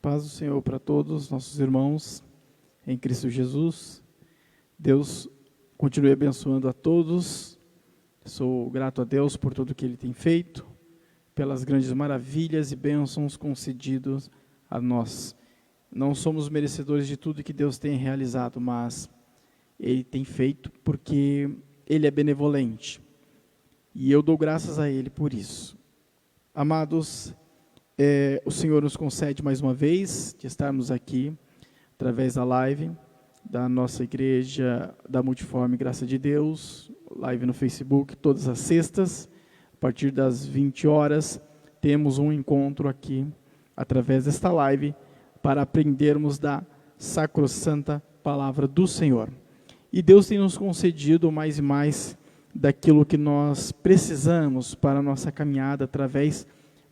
Paz do Senhor para todos nossos irmãos em Cristo Jesus. Deus continue abençoando a todos. Sou grato a Deus por tudo que Ele tem feito, pelas grandes maravilhas e bênçãos concedidas a nós. Não somos merecedores de tudo que Deus tem realizado, mas Ele tem feito porque Ele é benevolente. E eu dou graças a Ele por isso. Amados, o Senhor nos concede mais uma vez de estarmos aqui, através da live da nossa igreja da Multiforme Graça de Deus, live no Facebook, todas as sextas, a partir das 20 horas, temos um encontro aqui, através desta live, para aprendermos da sacrossanta palavra do Senhor. E Deus tem nos concedido mais e mais daquilo que nós precisamos para a nossa caminhada através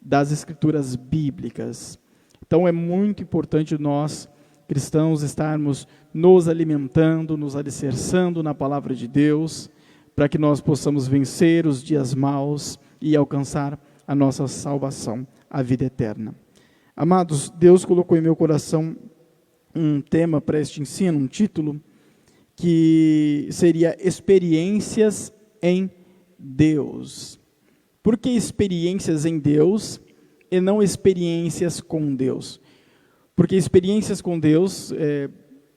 das escrituras bíblicas. Então é muito importante nós, cristãos, estarmos nos alimentando, nos alicerçando na palavra de Deus, para que nós possamos vencer os dias maus e alcançar a nossa salvação, a vida eterna. Amados, Deus colocou em meu coração um tema para este ensino, um título, que seria Experiências em Deus. Por que experiências em Deus e não experiências com Deus? Porque experiências com Deus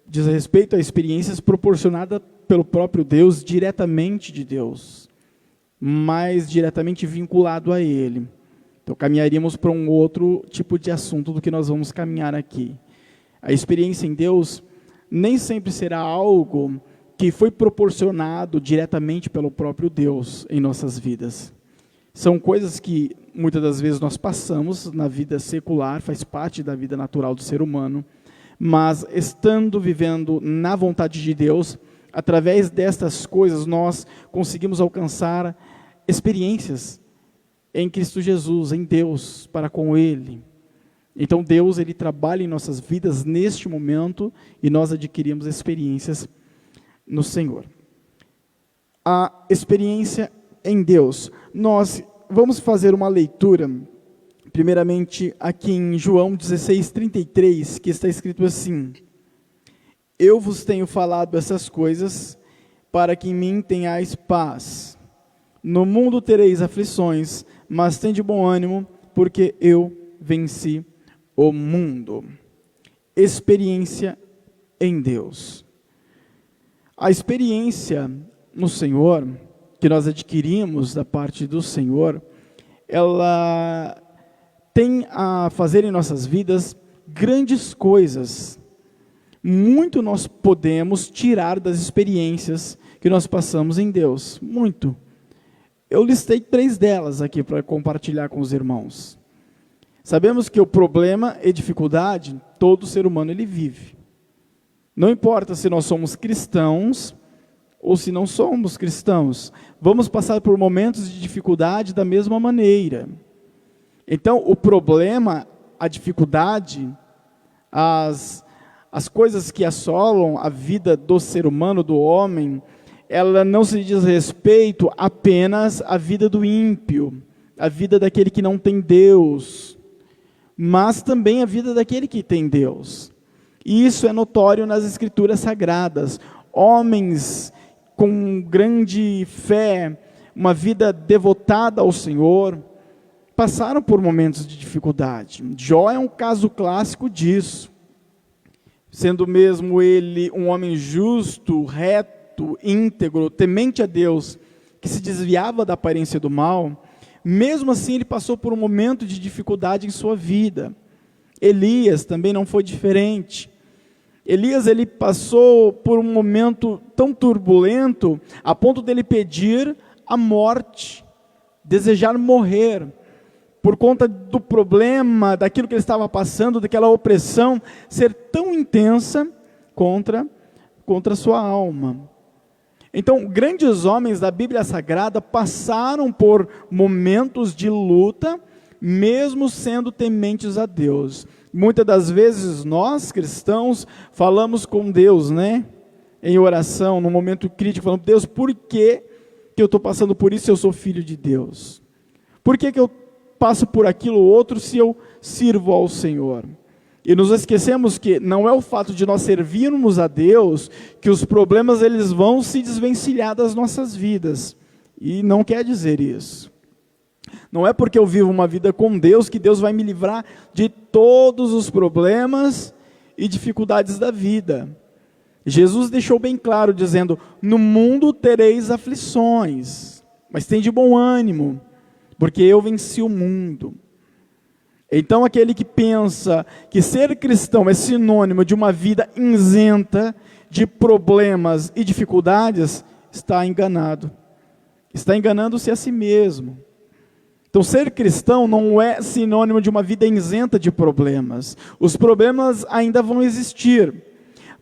diz respeito a experiências proporcionadas pelo próprio Deus, diretamente de Deus, mais diretamente vinculado a Ele. Então caminharíamos para um outro tipo de assunto do que nós vamos caminhar aqui. A experiência em Deus nem sempre será algo que foi proporcionado diretamente pelo próprio Deus em nossas vidas. São coisas que muitas das vezes nós passamos na vida secular, faz parte da vida natural do ser humano, mas estando vivendo na vontade de Deus, através destas coisas nós conseguimos alcançar experiências em Cristo Jesus, em Deus, para com Ele. Então Deus, Ele trabalha em nossas vidas neste momento e nós adquirimos experiências no Senhor. A experiência em Deus. Nós vamos fazer uma leitura, primeiramente aqui em João 16:33, que está escrito assim: Eu vos tenho falado essas coisas, para que em mim tenhais paz. No mundo tereis aflições, mas tende bom ânimo, porque eu venci o mundo. Experiência em Deus. A experiência no Senhor, que nós adquirimos da parte do Senhor, ela tem a fazer em nossas vidas grandes coisas. Muito nós podemos tirar das experiências que nós passamos em Deus, muito. Eu listei 3 delas aqui para compartilhar com os irmãos. Sabemos que o problema e dificuldade, todo ser humano ele vive. Não importa se nós somos cristãos ou se não somos cristãos, vamos passar por momentos de dificuldade da mesma maneira. Então, o problema, a dificuldade, as coisas que assolam a vida do ser humano, do homem, ela não se diz respeito apenas à vida do ímpio, à vida daquele que não tem Deus, mas também à vida daquele que tem Deus. E isso é notório nas Escrituras Sagradas. Homens com grande fé, uma vida devotada ao Senhor, passaram por momentos de dificuldade. Jó é um caso clássico disso. Sendo mesmo ele um homem justo, reto, íntegro, temente a Deus, que se desviava da aparência do mal, mesmo assim ele passou por um momento de dificuldade em sua vida. Elias também não foi diferente. Elias, ele passou por um momento tão turbulento, a ponto dele pedir a morte, desejar morrer, por conta do problema, daquilo que ele estava passando, daquela opressão, ser tão intensa contra a sua alma. Então, grandes homens da Bíblia Sagrada passaram por momentos de luta, mesmo sendo tementes a Deus. Muitas das vezes nós, cristãos, falamos com Deus, né? Em oração, num momento crítico, falando: Deus, por que eu estou passando por isso se eu sou filho de Deus? Por que eu passo por aquilo ou outro se eu sirvo ao Senhor? E nos esquecemos que não é o fato de nós servirmos a Deus que os problemas eles vão se desvencilhar das nossas vidas. E não quer dizer isso. Não é porque eu vivo uma vida com Deus que Deus vai me livrar de todos os problemas e dificuldades da vida. Jesus deixou bem claro dizendo: no mundo tereis aflições, mas tem de bom ânimo, porque eu venci o mundo. Então aquele que pensa que ser cristão é sinônimo de uma vida isenta de problemas e dificuldades, está enganado. Está enganando-se a si mesmo. Então ser cristão não é sinônimo de uma vida isenta de problemas. Os problemas ainda vão existir.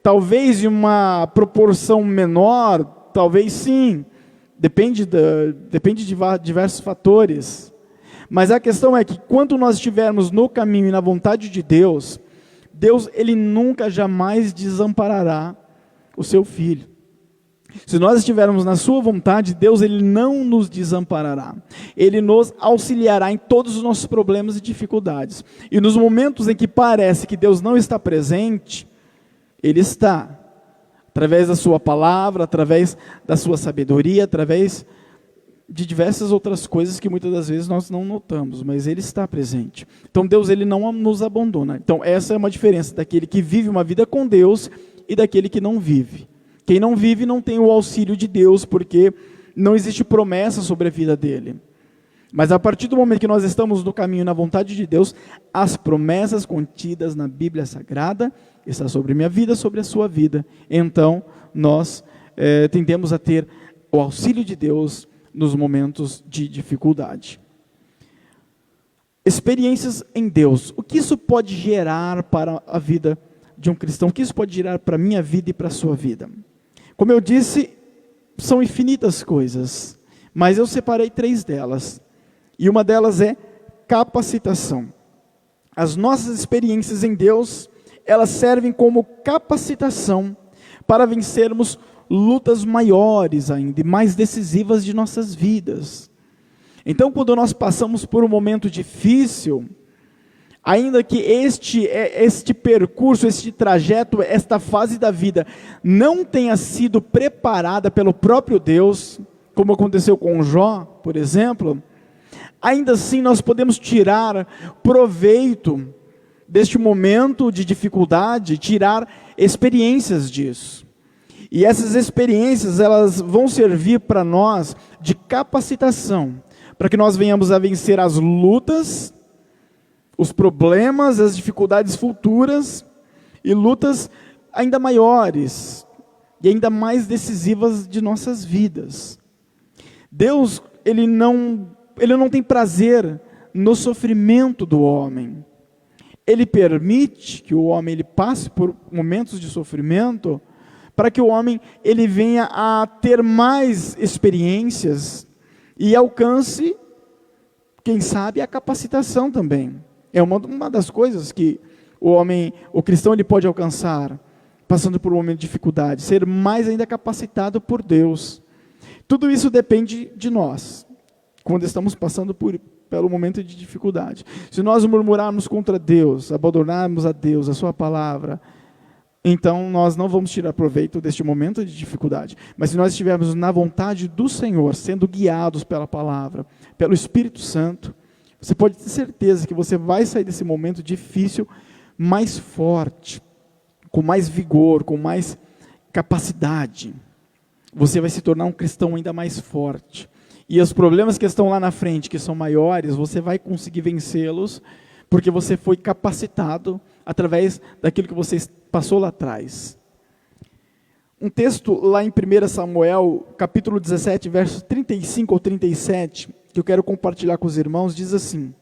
Talvez em uma proporção menor, talvez sim. Depende de diversos fatores. Mas a questão é que quando nós estivermos no caminho e na vontade de Deus, Deus ele nunca jamais desamparará o seu filho. Se nós estivermos na sua vontade, Deus ele não nos desamparará. Ele nos auxiliará em todos os nossos problemas e dificuldades. E nos momentos em que parece que Deus não está presente, Ele está. Através da sua palavra, através da sua sabedoria, através de diversas outras coisas que muitas das vezes nós não notamos, mas Ele está presente. Então Deus ele não nos abandona. Então essa é uma diferença daquele que vive uma vida com Deus e daquele que não vive. Quem não vive não tem o auxílio de Deus, porque não existe promessa sobre a vida dele. Mas a partir do momento que nós estamos no caminho na vontade de Deus, as promessas contidas na Bíblia Sagrada estão sobre minha vida, sobre a sua vida. Então nós tendemos a ter o auxílio de Deus nos momentos de dificuldade. Experiências em Deus. O que isso pode gerar para a vida de um cristão? O que isso pode gerar para a minha vida e para a sua vida? Como eu disse, são infinitas coisas, mas eu separei 3 delas. E uma delas é capacitação. As nossas experiências em Deus, elas servem como capacitação para vencermos lutas maiores ainda, e mais decisivas de nossas vidas. Então, quando nós passamos por um momento difícil, ainda que este percurso, este trajeto, esta fase da vida não tenha sido preparada pelo próprio Deus, como aconteceu com Jó, por exemplo, ainda assim nós podemos tirar proveito deste momento de dificuldade, tirar experiências disso. E essas experiências, elas vão servir para nós de capacitação, para que nós venhamos a vencer as lutas, os problemas, as dificuldades futuras e lutas ainda maiores e ainda mais decisivas de nossas vidas. Deus, ele não tem prazer no sofrimento do homem. Ele permite que o homem ele passe por momentos de sofrimento para que o homem ele venha a ter mais experiências e alcance, quem sabe, a capacitação também. É uma das coisas que o cristão ele pode alcançar, passando por um momento de dificuldade, ser mais ainda capacitado por Deus. Tudo isso depende de nós, quando estamos passando pelo momento de dificuldade. Se nós murmurarmos contra Deus, abandonarmos a Deus, a sua palavra, então nós não vamos tirar proveito deste momento de dificuldade. Mas se nós estivermos na vontade do Senhor, sendo guiados pela palavra, pelo Espírito Santo, você pode ter certeza que você vai sair desse momento difícil mais forte, com mais vigor, com mais capacidade. Você vai se tornar um cristão ainda mais forte. E os problemas que estão lá na frente, que são maiores, você vai conseguir vencê-los, porque você foi capacitado através daquilo que você passou lá atrás. Um texto lá em 1 Samuel, capítulo 17, versos 35 ou 37, que eu quero compartilhar com os irmãos, diz assim: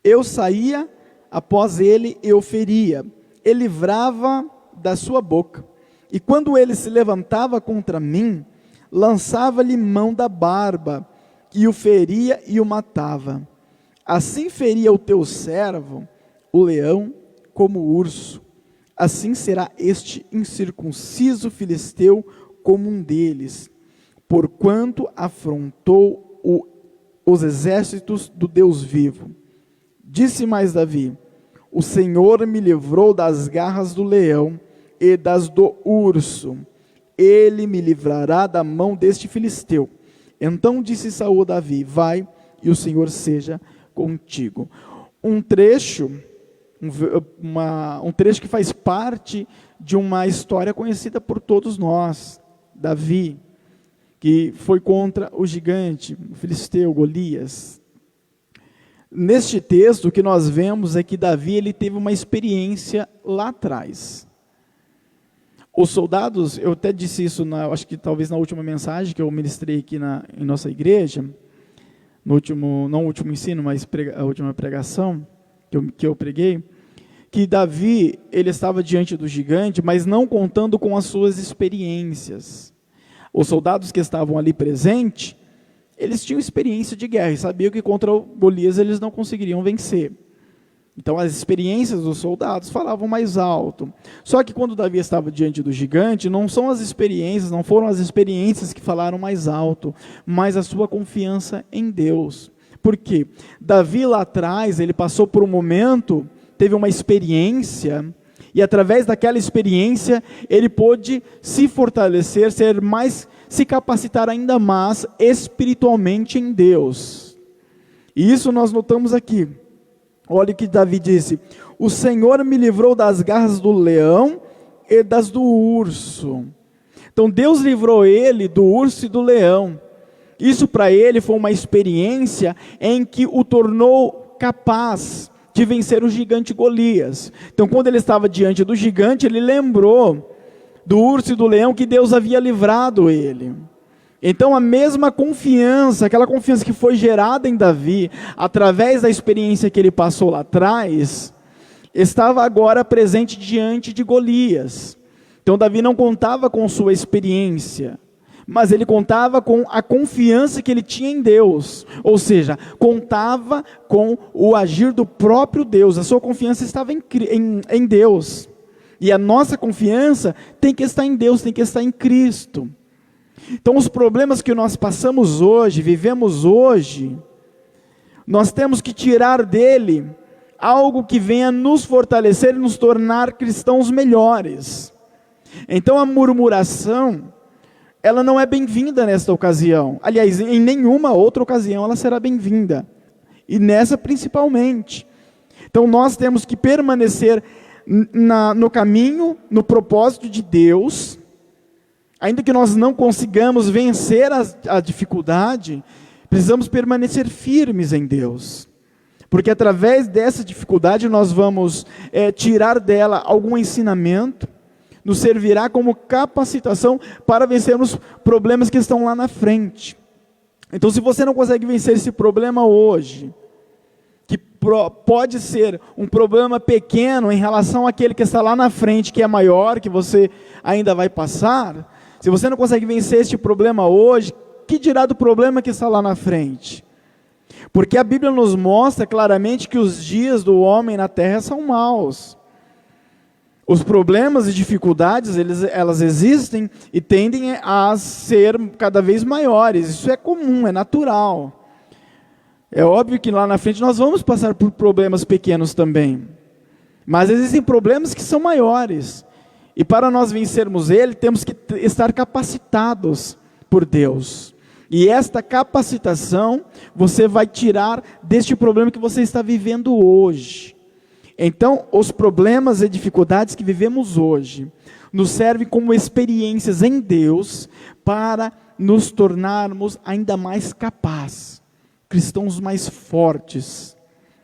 eu saía, após ele eu feria, ele livrava da sua boca, e quando ele se levantava contra mim, lançava-lhe mão da barba, e o feria e o matava. Assim feria o teu servo, o leão, como o urso. Assim será este incircunciso filisteu como um deles, porquanto afrontou os exércitos do Deus vivo. Disse mais Davi: o Senhor me livrou das garras do leão e das do urso. Ele me livrará da mão deste filisteu. Então disse Saul a Davi: vai, e o Senhor seja contigo. Um trecho que faz parte de uma história conhecida por todos nós. Davi, que foi contra o gigante, o filisteu, Golias. Neste texto, o que nós vemos é que Davi ele teve uma experiência lá atrás. Os soldados, eu até disse isso, acho que talvez na última mensagem que eu ministrei aqui em nossa igreja, não o último ensino, mas a última pregação que eu preguei, que Davi, ele estava diante do gigante, mas não contando com as suas experiências. Os soldados que estavam ali presentes, eles tinham experiência de guerra e sabiam que contra o Golias eles não conseguiriam vencer. Então as experiências dos soldados falavam mais alto. Só que quando Davi estava diante do gigante, não foram as experiências que falaram mais alto, mas a sua confiança em Deus. Por quê? Davi lá atrás, ele passou por um momento, teve uma experiência, e através daquela experiência, ele pôde se fortalecer, se capacitar ainda mais espiritualmente em Deus. E isso nós notamos aqui. Olha o que Davi disse: o Senhor me livrou das garras do leão e das do urso. Então Deus livrou ele do urso e do leão. Isso para ele foi uma experiência em que o tornou capaz de vencer o gigante Golias. Então quando ele estava diante do gigante, ele lembrou do urso e do leão que Deus havia livrado ele. Então a mesma confiança, aquela confiança que foi gerada em Davi, através da experiência que ele passou lá atrás, estava agora presente diante de Golias. Então Davi não contava com sua experiência, mas ele contava com a confiança que ele tinha em Deus, ou seja, contava com o agir do próprio Deus, a sua confiança estava em Deus, e a nossa confiança tem que estar em Deus, tem que estar em Cristo. Então os problemas que nós passamos hoje, vivemos hoje, nós temos que tirar dele algo que venha nos fortalecer e nos tornar cristãos melhores. Então a murmuração, ela não é bem-vinda nesta ocasião. Aliás, em nenhuma outra ocasião ela será bem-vinda. E nessa principalmente. Então nós temos que permanecer no caminho, no propósito de Deus. Ainda que nós não consigamos vencer a dificuldade, precisamos permanecer firmes em Deus. Porque através dessa dificuldade nós vamos tirar dela algum ensinamento, nos servirá como capacitação para vencermos problemas que estão lá na frente. Então se você não consegue vencer esse problema hoje, que pode ser um problema pequeno em relação àquele que está lá na frente, que é maior, que você ainda vai passar, se você não consegue vencer este problema hoje, que dirá do problema que está lá na frente? Porque a Bíblia nos mostra claramente que os dias do homem na terra são maus. Os problemas e dificuldades, elas existem e tendem a ser cada vez maiores. Isso é comum, é natural. É óbvio que lá na frente nós vamos passar por problemas pequenos também. Mas existem problemas que são maiores. E para nós vencermos ele, temos que estar capacitados por Deus. E esta capacitação, você vai tirar deste problema que você está vivendo hoje. Então, os problemas e dificuldades que vivemos hoje, nos servem como experiências em Deus, para nos tornarmos ainda mais capazes, cristãos mais fortes.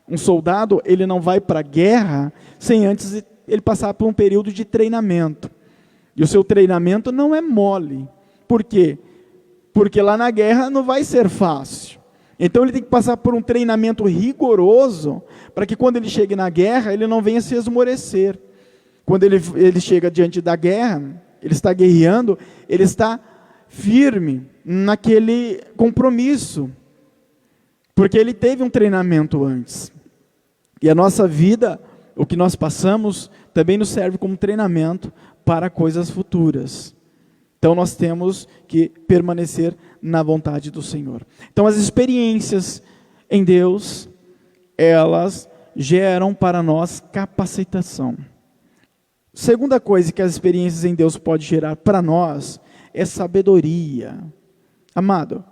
Um soldado, ele não vai para a guerra, sem antes ele passar por um período de treinamento. E o seu treinamento não é mole. Por quê? Porque lá na guerra não vai ser fácil. Então ele tem que passar por um treinamento rigoroso, para que quando ele chegue na guerra, ele não venha se esmorecer. Quando ele chega diante da guerra, ele está guerreando, ele está firme naquele compromisso. Porque ele teve um treinamento antes. E a nossa vida, o que nós passamos, também nos serve como treinamento para coisas futuras. Então nós temos que permanecer na vontade do Senhor. Então as experiências em Deus, elas geram para nós capacitação. Segunda coisa que as experiências em Deus podem gerar para nós é sabedoria. Amado,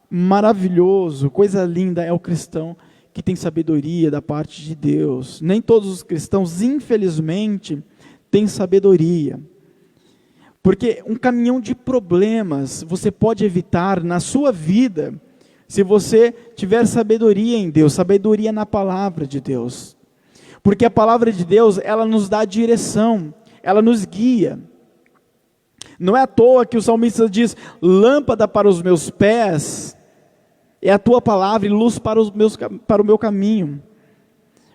maravilhoso, coisa linda é o cristão que tem sabedoria da parte de Deus. Nem todos os cristãos, infelizmente, têm sabedoria. Porque um caminhão de problemas você pode evitar na sua vida se você tiver sabedoria em Deus, sabedoria na palavra de Deus. Porque a palavra de Deus, ela nos dá direção, ela nos guia. Não é à toa que o salmista diz: lâmpada para os meus pés é a tua palavra e luz para o meu caminho.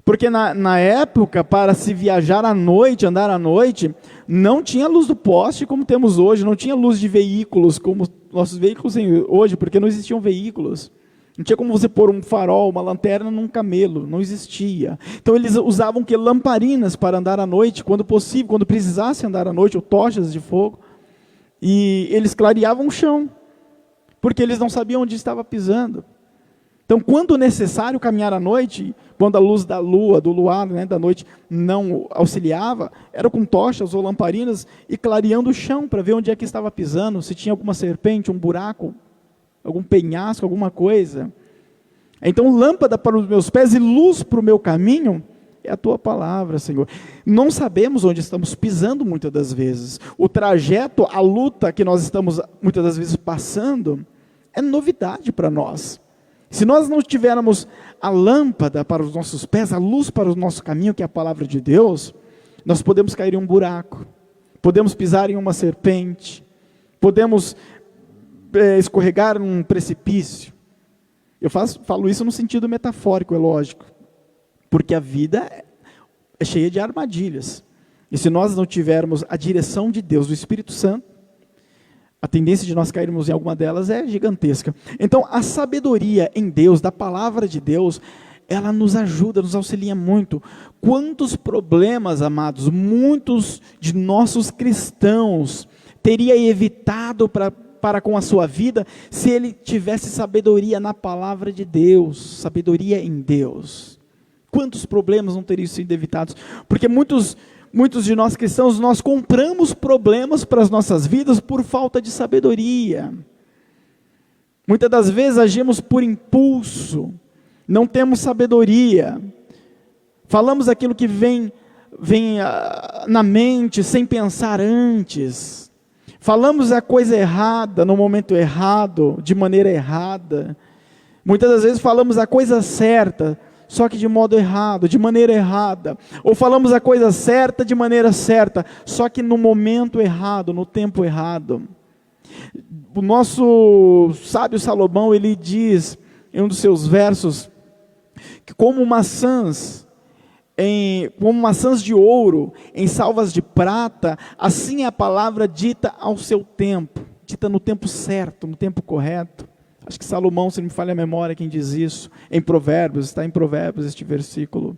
Porque na época, para se viajar à noite, andar à noite, não tinha luz do poste como temos hoje, não tinha luz de veículos como nossos veículos têm hoje, porque não existiam veículos. Não tinha como você pôr um farol, uma lanterna num camelo, não existia. Então eles usavam lamparinas para andar à noite, quando possível, quando precisasse andar à noite, ou tochas de fogo. E eles clareavam o chão, porque eles não sabiam onde estava pisando. Então, quando necessário caminhar à noite, quando a luz da lua, do luar, da noite, não auxiliava, era com tochas ou lamparinas e clareando o chão para ver onde é que estava pisando, se tinha alguma serpente, um buraco, algum penhasco, alguma coisa. Então, lâmpada para os meus pés e luz para o meu caminho é a tua palavra, Senhor. Não sabemos onde estamos pisando muitas das vezes. O trajeto, a luta que nós estamos muitas das vezes passando, é novidade para nós. Se nós não tivermos a lâmpada para os nossos pés, a luz para o nosso caminho, que é a palavra de Deus, nós podemos cair em um buraco, podemos pisar em uma serpente, podemos escorregar num precipício. Eu falo isso no sentido metafórico, é lógico, porque a vida é cheia de armadilhas. E se nós não tivermos a direção de Deus, do Espírito Santo, a tendência de nós cairmos em alguma delas é gigantesca. Então, a sabedoria em Deus, da palavra de Deus, ela nos ajuda, nos auxilia muito. Quantos problemas, amados, muitos de nossos cristãos teria evitado para com a sua vida, se ele tivesse sabedoria na palavra de Deus, sabedoria em Deus. Quantos problemas não teriam sido evitados? Porque muitos de nós cristãos, nós compramos problemas para as nossas vidas por falta de sabedoria. Muitas das vezes agimos por impulso, não temos sabedoria. Falamos aquilo que vem na mente sem pensar antes. Falamos a coisa errada no momento errado, de maneira errada. Muitas das vezes falamos a coisa certa, só que de modo errado, de maneira errada. Ou falamos a coisa certa de maneira certa, só que no momento errado, no tempo errado. O nosso sábio Salomão, ele diz em um dos seus versos, que como maçãs de ouro, em salvas de prata, assim é a palavra dita ao seu tempo, dita no tempo certo, no tempo correto. Acho que Salomão, se não me falha a memória, quem diz isso, em Provérbios, está em Provérbios este versículo.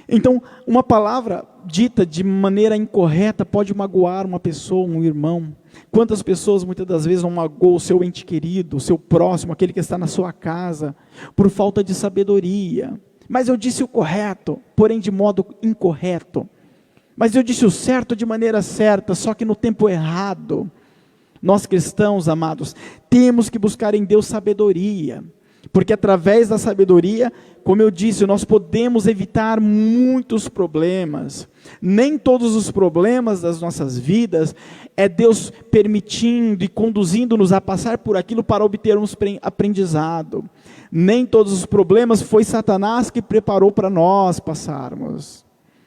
Então, uma palavra dita de maneira incorreta pode magoar uma pessoa, um irmão. Quantas pessoas muitas das vezes não magoam o seu ente querido, o seu próximo, aquele que está na sua casa, por falta de sabedoria. Mas eu disse o correto, porém de modo incorreto. Mas eu disse o certo de maneira certa, só que no tempo errado. Nós cristãos, amados, temos que buscar em Deus sabedoria, porque através da sabedoria, como eu disse, nós podemos evitar muitos problemas. Nem todos os problemas das nossas vidas é Deus permitindo e conduzindo-nos a passar por aquilo para obtermos aprendizado. Nem todos os problemas foi Satanás que preparou para nós passarmos.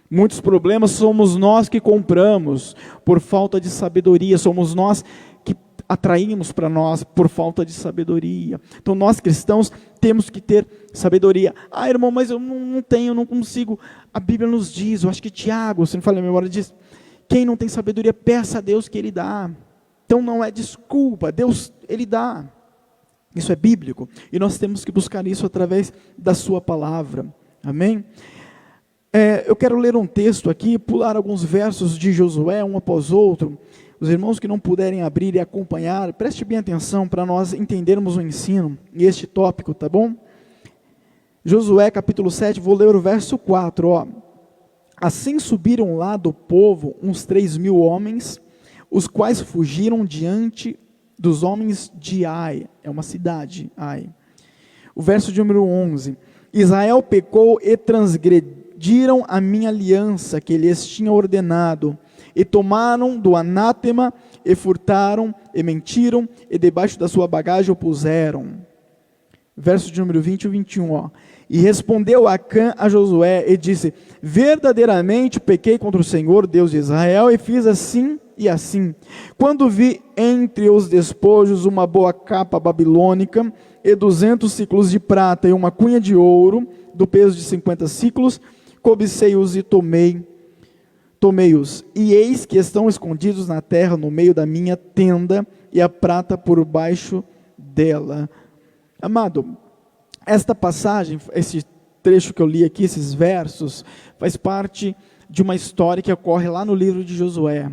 Muitos problemas somos nós que compramos por falta de sabedoria, somos nós que atraímos para nós por falta de sabedoria. Então nós cristãos temos que ter sabedoria. Ah, irmão, mas eu não tenho, não consigo. A Bíblia nos diz, eu acho que Tiago, se não falha a memória, diz, quem não tem sabedoria, peça a Deus que Ele dá. Então não é desculpa, Deus, Ele dá. Isso é bíblico, e nós temos que buscar isso através da sua palavra. Amém? Eu quero ler um texto aqui, pular alguns versos de Josué, um após outro. Os irmãos que não puderem abrir e acompanhar, preste bem atenção para nós entendermos o ensino e este tópico, tá bom? Josué capítulo 7, vou ler o verso 4, ó. Assim subiram lá do povo uns 3.000 homens, os quais fugiram diante dos homens de Ai, é uma cidade, Ai. O verso de número 11, Israel pecou e transgrediram a minha aliança que lhes tinha ordenado, e tomaram do anátema, e furtaram, e mentiram, e debaixo da sua bagagem o puseram. Verso de número 20 e 21, ó. E respondeu Acã a Josué e disse, verdadeiramente pequei contra o Senhor, Deus de Israel, e fiz assim e assim. Quando vi entre os despojos uma boa capa babilônica, e 200 siclos de prata, e uma cunha de ouro, do peso de 50 siclos, cobicei-os e tomei-os, e eis que estão escondidos na terra, no meio da minha tenda, e a prata por baixo dela. Amado, esta passagem, esse trecho que eu li aqui, esses versos, faz parte de uma história que ocorre lá no livro de Josué.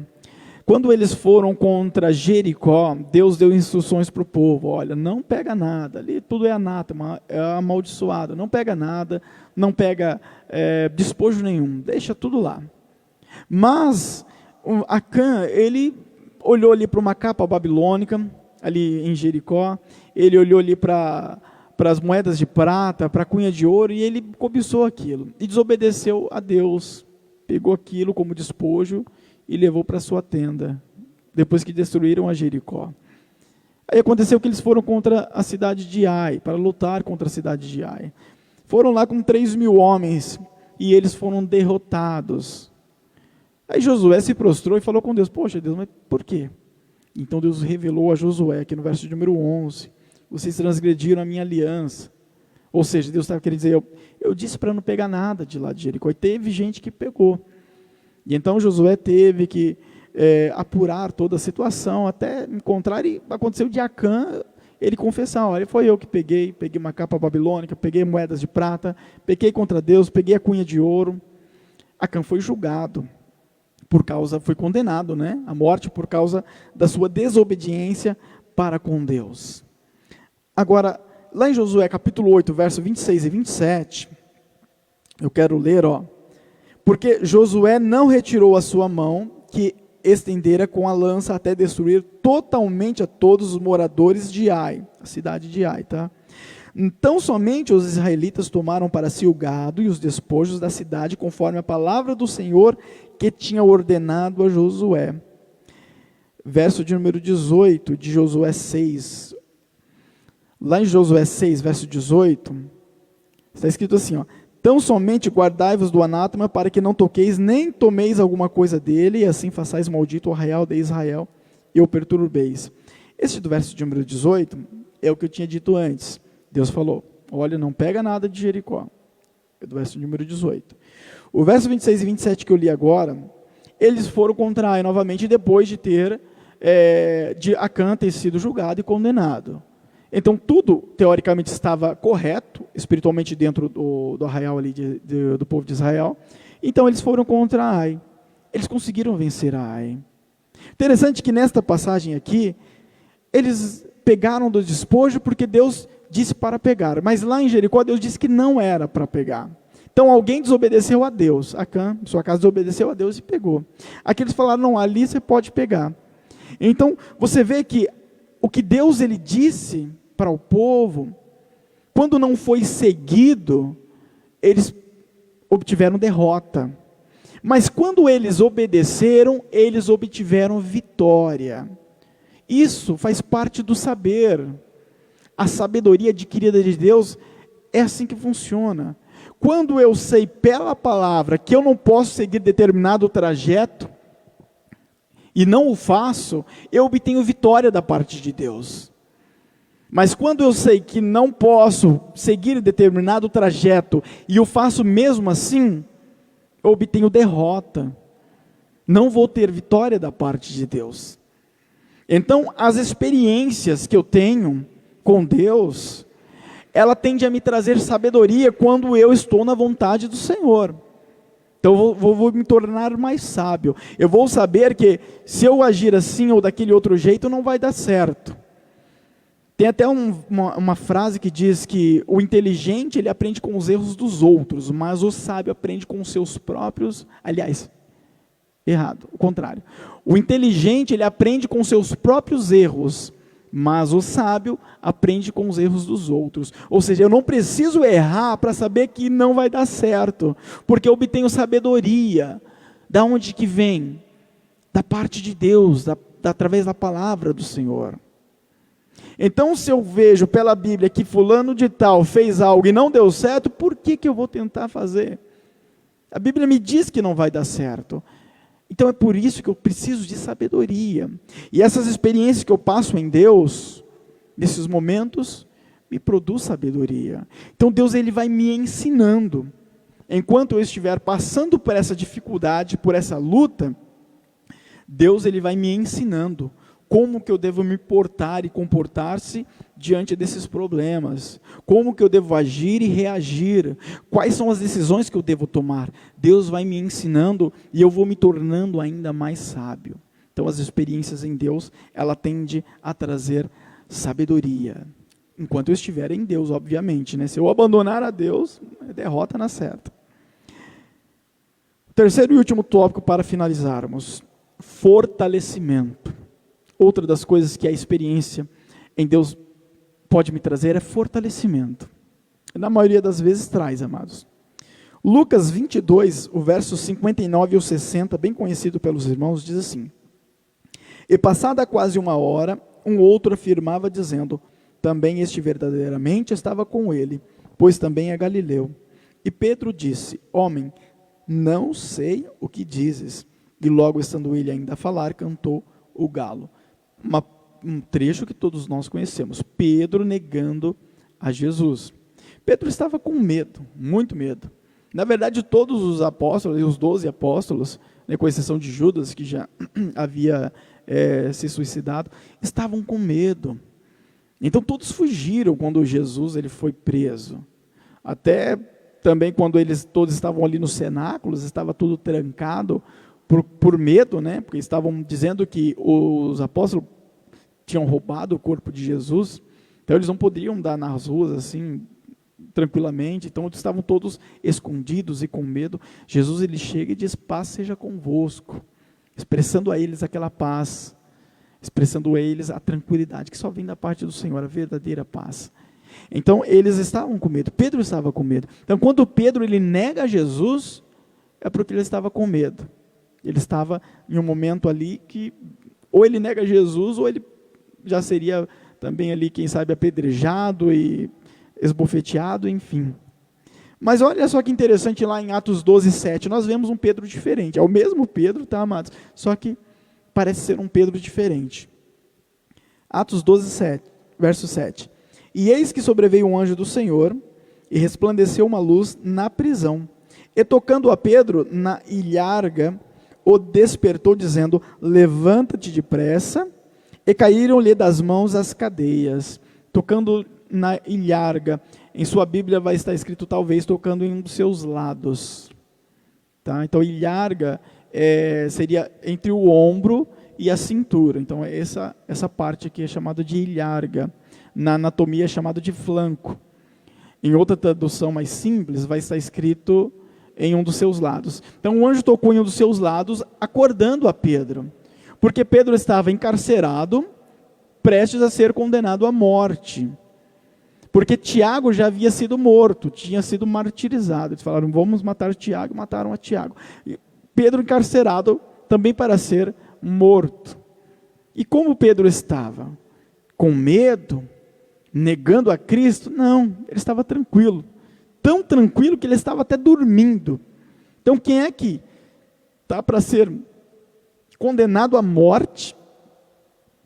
Quando eles foram contra Jericó, Deus deu instruções para o povo, olha, não pega nada, ali tudo é anátema, é amaldiçoado, não pega nada, não pega despojo nenhum, deixa tudo lá. Mas Acã, ele olhou ali para uma capa babilônica, ali em Jericó, ele olhou ali para as moedas de prata, para a cunha de ouro, e ele cobiçou aquilo, e desobedeceu a Deus, pegou aquilo como despojo, e levou para sua tenda, depois que destruíram a Jericó. Aí aconteceu que eles foram contra a cidade de Ai, para lutar contra a cidade de Ai. Foram lá com 3.000 homens, e eles foram derrotados. Aí Josué se prostrou e falou com Deus, poxa Deus, mas por quê? Então Deus revelou a Josué, aqui no verso de número 11, vocês transgrediram a minha aliança. Ou seja, Deus estava querendo dizer, eu disse para não pegar nada de lá de Jericó, e teve gente que pegou. E então Josué teve que apurar toda a situação, até encontrar, e aconteceu de Acã, ele confessar, olha, foi eu que peguei uma capa babilônica, peguei moedas de prata, pequei contra Deus, peguei a cunha de ouro. Acã foi julgado, foi condenado, né, à morte por causa da sua desobediência para com Deus. Agora, lá em Josué capítulo 8, verso 26 e 27, eu quero ler, ó, porque Josué não retirou a sua mão, que estendera com a lança até destruir totalmente a todos os moradores de Ai, a cidade de Ai, tá? Então somente os israelitas tomaram para si o gado e os despojos da cidade, conforme a palavra do Senhor que tinha ordenado a Josué. Verso de número 18 de Josué 6. Lá em Josué 6, verso 18, está escrito assim, ó, então somente guardai-vos do anátema, para que não toqueis, nem tomeis alguma coisa dele, e assim façais maldito o arraial de Israel, e o perturbeis. Esse do verso de número 18, é o que eu tinha dito antes. Deus falou, olha, não pega nada de Jericó. É do verso de número 18. O verso 26 e 27 que eu li agora, eles foram contra Ai novamente, depois de Acã ter sido julgado e condenado. Então, tudo, teoricamente, estava correto, espiritualmente dentro do arraial ali, do povo de Israel. Então, eles foram contra Ai. Eles conseguiram vencer a Ai. Interessante que nesta passagem aqui, eles pegaram do despojo porque Deus disse para pegar. Mas lá em Jericó, Deus disse que não era para pegar. Então, alguém desobedeceu a Deus. Acã, em sua casa, desobedeceu a Deus e pegou. Aqui eles falaram, não, ali você pode pegar. Então, você vê que o que Deus ele disse para o povo, quando não foi seguido, eles obtiveram derrota. Mas quando eles obedeceram, eles obtiveram vitória. Isso faz parte do saber. A sabedoria adquirida de Deus é assim que funciona. Quando eu sei pela palavra que eu não posso seguir determinado trajeto, e não o faço, eu obtenho vitória da parte de Deus. Mas quando eu sei que não posso seguir determinado trajeto, e o faço mesmo assim, eu obtenho derrota. Não vou ter vitória da parte de Deus. Então, as experiências que eu tenho com Deus, ela tende a me trazer sabedoria quando eu estou na vontade do Senhor. Então eu vou me tornar mais sábio. Eu vou saber que se eu agir assim ou daquele outro jeito, não vai dar certo. Tem até uma frase que diz que o inteligente ele aprende com os erros dos outros, mas o sábio aprende com os seus próprios. Aliás, errado, o contrário. O inteligente ele aprende com os seus próprios erros, mas o sábio aprende com os erros dos outros. Ou seja, eu não preciso errar para saber que não vai dar certo, porque eu obtenho sabedoria. Da onde que vem? Da parte de Deus, através da palavra do Senhor. Então, se eu vejo pela Bíblia que fulano de tal fez algo e não deu certo, por que eu vou tentar fazer? A Bíblia me diz que não vai dar certo. Então é por isso que eu preciso de sabedoria. E essas experiências que eu passo em Deus, nesses momentos, me produz sabedoria. Então Deus ele vai me ensinando. Enquanto eu estiver passando por essa dificuldade, por essa luta, Deus ele vai me ensinando como que eu devo me portar e comportar-se diante desses problemas, como que eu devo agir e reagir, quais são as decisões que eu devo tomar. Deus vai me ensinando e eu vou me tornando ainda mais sábio. Então as experiências em Deus, ela tende a trazer sabedoria, enquanto eu estiver em Deus, obviamente, né? Se eu abandonar a Deus, é derrota na certa. Terceiro e último tópico para finalizarmos, fortalecimento. Outra das coisas que a experiência em Deus pode me trazer é fortalecimento. Na maioria das vezes traz, amados. Lucas 22, o verso 59 e 60, bem conhecido pelos irmãos, diz assim: E passada quase uma hora, um outro afirmava dizendo, também este verdadeiramente estava com ele, pois também é Galileu. E Pedro disse, homem, não sei o que dizes. E logo estando ele ainda a falar, cantou o galo. Um trecho que todos nós conhecemos, Pedro negando a Jesus. Pedro estava com medo, muito medo. Na verdade, todos os apóstolos, os 12 apóstolos, né, com exceção de Judas, que já havia se suicidado, estavam com medo. Então todos fugiram quando Jesus ele foi preso. Até também quando eles todos estavam ali nos cenáculos, estava tudo trancado, por medo, né? Porque estavam dizendo que os apóstolos tinham roubado o corpo de Jesus, então eles não poderiam andar nas ruas assim, tranquilamente, então eles estavam todos escondidos e com medo. Jesus ele chega e diz, paz seja convosco, expressando a eles aquela paz, expressando a eles a tranquilidade, que só vem da parte do Senhor, a verdadeira paz. Então eles estavam com medo, Pedro estava com medo. Então quando Pedro ele nega Jesus, é porque ele estava com medo. Ele estava em um momento ali que ou ele nega Jesus, ou ele já seria também ali, quem sabe, apedrejado e esbofeteado, enfim. Mas olha só que interessante, lá em Atos 12, 7, nós vemos um Pedro diferente. É o mesmo Pedro, tá, amados? Só que parece ser um Pedro diferente. Atos 12, 7, verso 7. E eis que sobreveio um anjo do Senhor, e resplandeceu uma luz na prisão. E tocando a Pedro na ilharga, o despertou, dizendo, levanta-te depressa, e caíram-lhe das mãos as cadeias. Tocando na ilharga, em sua Bíblia vai estar escrito, talvez, tocando em um dos seus lados. Tá? Então, ilharga seria entre o ombro e a cintura. Então, essa parte aqui é chamada de ilharga. Na anatomia é chamado de flanco. Em outra tradução mais simples, vai estar escrito em um dos seus lados. Então o anjo tocou em um dos seus lados, acordando a Pedro, porque Pedro estava encarcerado, prestes a ser condenado à morte, porque Tiago já havia sido morto, tinha sido martirizado. Eles falaram, vamos matar Tiago, mataram a Tiago. E Pedro encarcerado também para ser morto. E como Pedro estava? Com medo? Negando a Cristo? Não, ele estava tranquilo. Tão tranquilo que ele estava até dormindo. Então quem é que está para ser condenado à morte?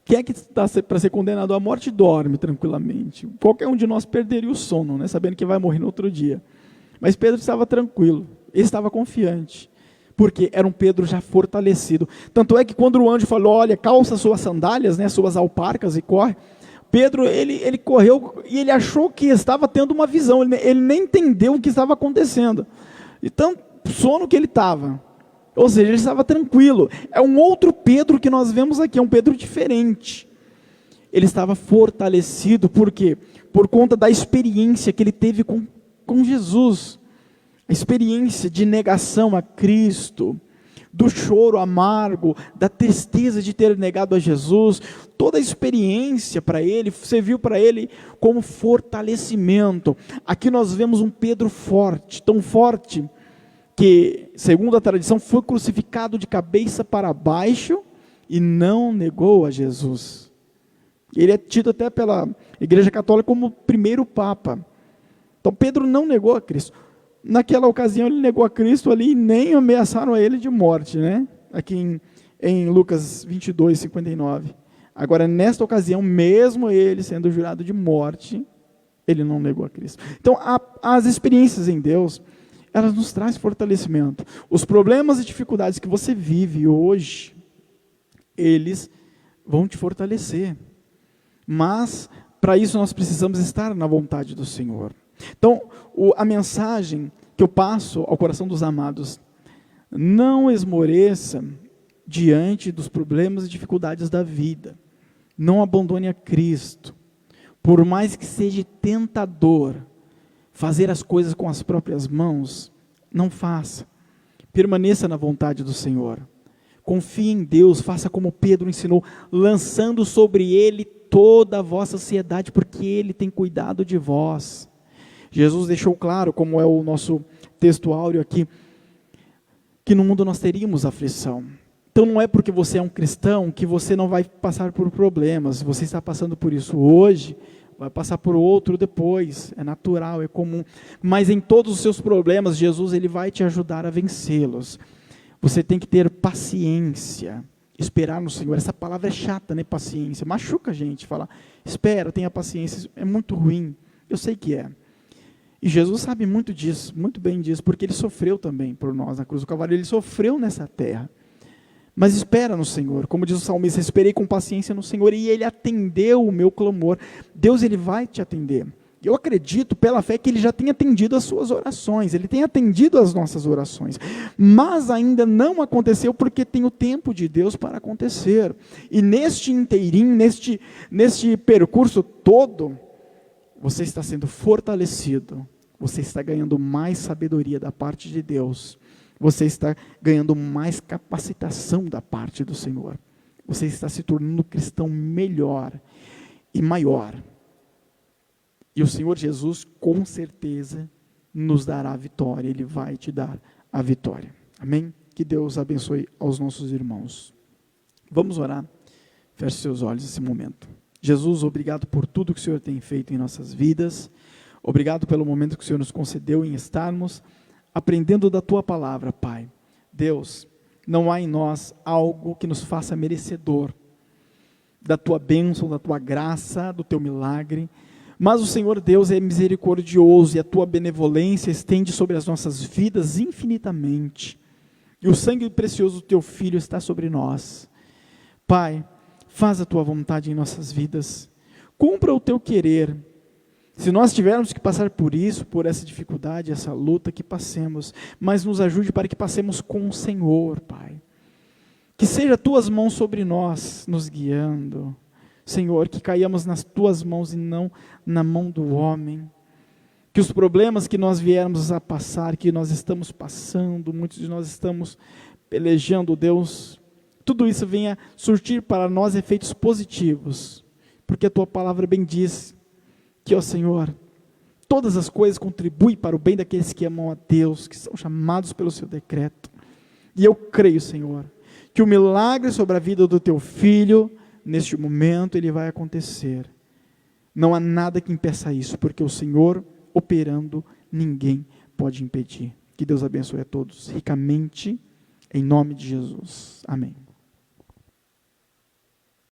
Quem é que está para ser condenado à morte dorme tranquilamente? Qualquer um de nós perderia o sono, né, sabendo que vai morrer no outro dia. Mas Pedro estava tranquilo, ele estava confiante, porque era um Pedro já fortalecido. Tanto é que quando o anjo falou, olha, calça suas sandálias, né, suas alparcas e corre, Pedro, ele correu e ele achou que estava tendo uma visão, ele nem entendeu o que estava acontecendo. Então, sono que ele estava. Ou seja, ele estava tranquilo. É um outro Pedro que nós vemos aqui, é um Pedro diferente. ele estava fortalecido, por quê? Por conta da experiência que ele teve com Jesus, a experiência de negação a Cristo, do choro amargo, da tristeza de ter negado a Jesus, toda a experiência para ele, serviu para ele como fortalecimento. Aqui nós vemos um Pedro forte, tão forte, que, segundo a tradição, foi crucificado de cabeça para baixo e não negou a Jesus. Ele é tido até pela Igreja Católica como o primeiro Papa. Então Pedro não negou a Cristo. Naquela ocasião ele negou a Cristo ali e nem ameaçaram a ele de morte, né? Aqui em Lucas 22, 59. Agora, nesta ocasião, mesmo ele sendo jurado de morte, ele não negou a Cristo. Então, as experiências em Deus, elas nos trazem fortalecimento. Os problemas e dificuldades que você vive hoje, eles vão te fortalecer. Mas, para isso, nós precisamos estar na vontade do Senhor. Então, a mensagem que eu passo ao coração dos amados: não esmoreça diante dos problemas e dificuldades da vida. Não abandone a Cristo. Por mais que seja tentador fazer as coisas com as próprias mãos, não faça. Permaneça na vontade do Senhor. Confie em Deus, faça como Pedro ensinou, lançando sobre Ele toda a vossa ansiedade, porque Ele tem cuidado de vós. Jesus deixou claro, como é o nosso texto áureo aqui, que no mundo nós teríamos aflição. Então não é porque você é um cristão que você não vai passar por problemas. Se você está passando por isso hoje, vai passar por outro depois. É natural, é comum. Mas em todos os seus problemas, Jesus ele vai te ajudar a vencê-los. Você tem que ter paciência, esperar no Senhor. Essa palavra é chata, né? Paciência. Machuca a gente falar, espera, tenha paciência. É muito ruim. Eu sei que é. E Jesus sabe muito disso, muito bem disso, porque Ele sofreu também por nós na cruz do Calvário. Ele sofreu nessa terra. Mas espera no Senhor, como diz o salmista, esperei com paciência no Senhor e Ele atendeu o meu clamor. Deus Ele vai te atender. Eu acredito pela fé que Ele já tem atendido as suas orações, Ele tem atendido as nossas orações, mas ainda não aconteceu porque tem o tempo de Deus para acontecer. E neste inteirinho, neste percurso todo, você está sendo fortalecido, você está ganhando mais sabedoria da parte de Deus, você está ganhando mais capacitação da parte do Senhor, você está se tornando um cristão melhor e maior, e o Senhor Jesus com certeza nos dará a vitória, Ele vai te dar a vitória, amém? Que Deus abençoe aos nossos irmãos. Vamos orar, feche seus olhos nesse momento. Jesus, obrigado por tudo que o Senhor tem feito em nossas vidas, obrigado pelo momento que o Senhor nos concedeu em estarmos aprendendo da Tua palavra, Pai. Deus, não há em nós algo que nos faça merecedor da Tua bênção, da Tua graça, do Teu milagre, mas o Senhor Deus é misericordioso e a Tua benevolência estende sobre as nossas vidas infinitamente, e o sangue precioso do Teu Filho está sobre nós. Pai, faz a Tua vontade em nossas vidas, cumpra o Teu querer. Se nós tivermos que passar por isso, por essa dificuldade, essa luta, que passemos, mas nos ajude para que passemos com o Senhor, Pai. Que seja Tuas mãos sobre nós, nos guiando. Senhor, que caiamos nas Tuas mãos e não na mão do homem. Que os problemas que nós viermos a passar, que nós estamos passando, muitos de nós estamos pelejando, Deus, tudo isso venha surtir para nós efeitos positivos, porque a Tua palavra bem diz que, ó Senhor, todas as coisas contribuem para o bem daqueles que amam a Deus, que são chamados pelo Seu decreto. E eu creio, Senhor, que o milagre sobre a vida do Teu Filho, neste momento, ele vai acontecer. Não há nada que impeça isso, porque o Senhor operando, ninguém pode impedir. Que Deus abençoe a todos ricamente, em nome de Jesus. Amém.